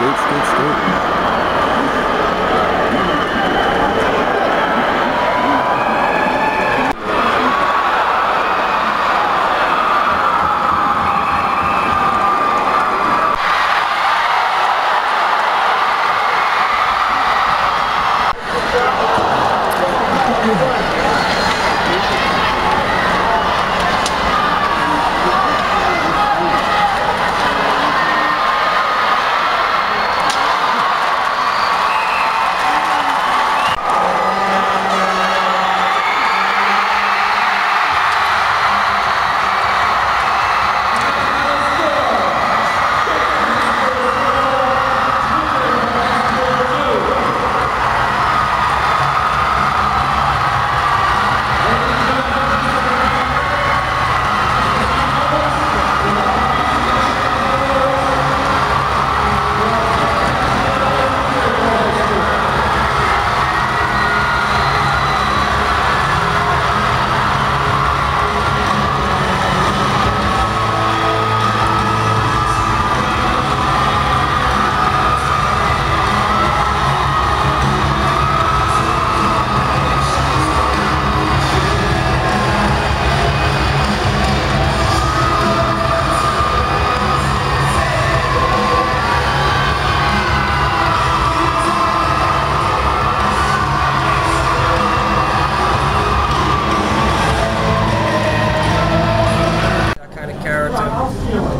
Straight.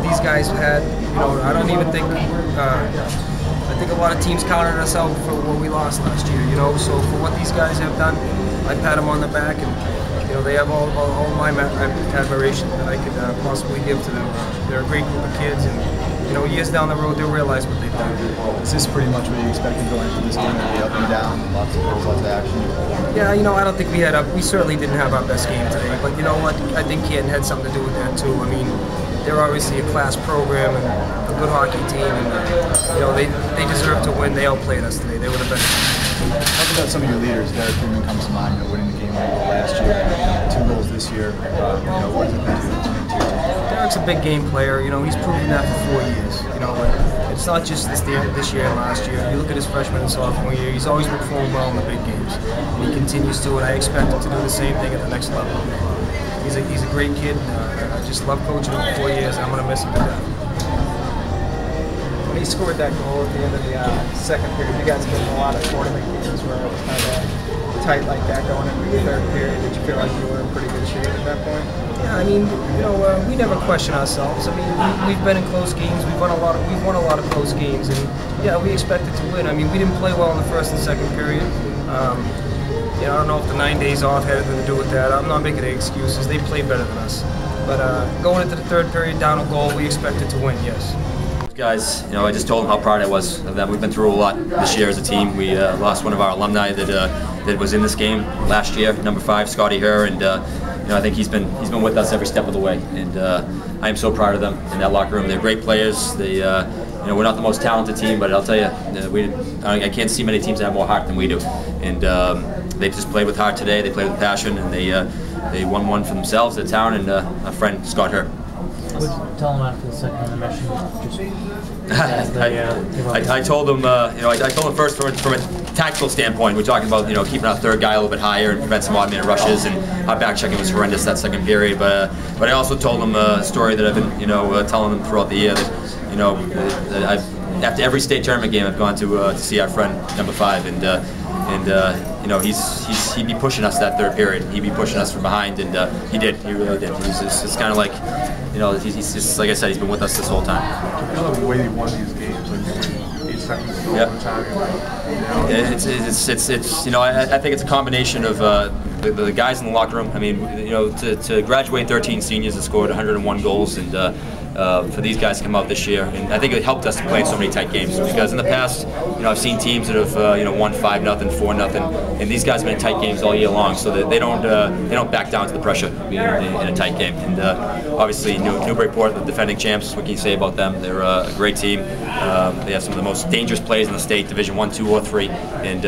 These guys had, I don't even think, I think a lot of teams counted us out for what we lost last year, so for what these guys have done, I pat them on the back, and, they have all my admiration that I could possibly give to them. They're a great group of kids, and, years down the road, they'll realize what they've done. Is this pretty much what you expected going into this game? To be up and down, lots of goals, lots of action? Yeah, I don't think we certainly didn't have our best game today, but you know what, I think Canton had something to do with that too. I mean, they're obviously a class program and a good hockey team, and they deserve to win. They outplayed us today. They would have been. Talk about some of your leaders. Derek Freeman comes to mind, winning the game last year, 2 goals this year. What does it mean to your team? Derek's a big game player. He's proven that for 4 years. It's not just this year and last year. You look at his freshman and sophomore year, he's always performed well in the big games, and he continues to, and I expect him to do the same thing at the next level. He's a great kid. I just love coaching him for 4 years, and I'm going to miss him to death. When he scored that goal at the end of the second period, you guys have been in a lot of tournament games where it was kind of tight like that going into the third period. Did you feel like you were in pretty good shape at that point? Yeah, I mean, we never question ourselves. I mean, we've been in close games. We've won a lot of close games, and yeah, we expected to win. I mean, we didn't play well in the first and second period. I don't know if the 9 days off had anything to do with that. I'm not making any excuses. They played better than us. But going into the third period, down a goal, we expected to win, yes. Guys, I just told them how proud I was of them. We've been through a lot this year as a team. We lost one of our alumni that was in this game last year, number 5, Scotty Herr, and I think he's been with us every step of the way. And I am so proud of them in that locker room. They're great players. They, we're not the most talented team, but I'll tell you, I can't see many teams that have more heart than we do. And they just played with heart today. They played with passion, and they won one for themselves, their town, and our friend Scott Herr. What did you tell them after the second intermission? I told them, I told them first from a tactical standpoint, we're talking about, keeping our third guy a little bit higher and prevent some odd-man rushes, and our back checking was horrendous that second period. But I also told them a story that I've been, telling them throughout the year that, after every state tournament game, I've gone to see our friend number 5, and he'd be pushing us that third period. He'd be pushing us from behind, and he did. He really did. It's kind of like, he's just, like I said, he's been with us this whole time. I love the way he won these games, like 8 seconds ago. Yep. I think it's a combination of the guys in the locker room. I mean, to graduate 13 seniors that scored 101 goals, and for these guys to come out this year, and I think it helped us to play in so many tight games, because in the past, I've seen teams that have won 5-0, 4-0, and these guys have been in tight games all year long, so that they don't back down to the pressure in a tight game. And obviously, Newburyport, the defending champs, what can you say about them? They're a great team. They have some of the most dangerous players in the state, Division 1, 2, or 3, and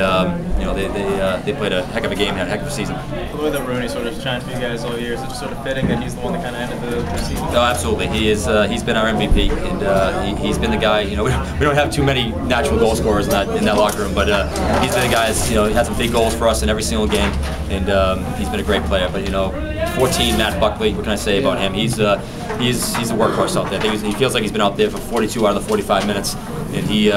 they played a heck of a game and had a heck of a season. The way that Rooney sort of shined for you guys all year, is it just sort of fitting that he's the one that kind of ended the season? No, absolutely. He is. he's been our MVP, and he's been the guy. You know, we don't have too many natural goal scorers in that locker room, but he's been the guy. You know, he had some big goals for us in every single game, and he's been a great player. But you know, 14, Matt Buckley. What can I say about him? He's a workhorse out there. I think he feels like he's been out there for 42 out of the 45 minutes, and he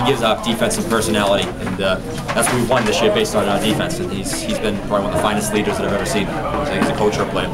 gives off defensive personality, and that's what we won this year based on our defense. And he's been probably one of the finest leaders that I've ever seen. So he's a coach or a player.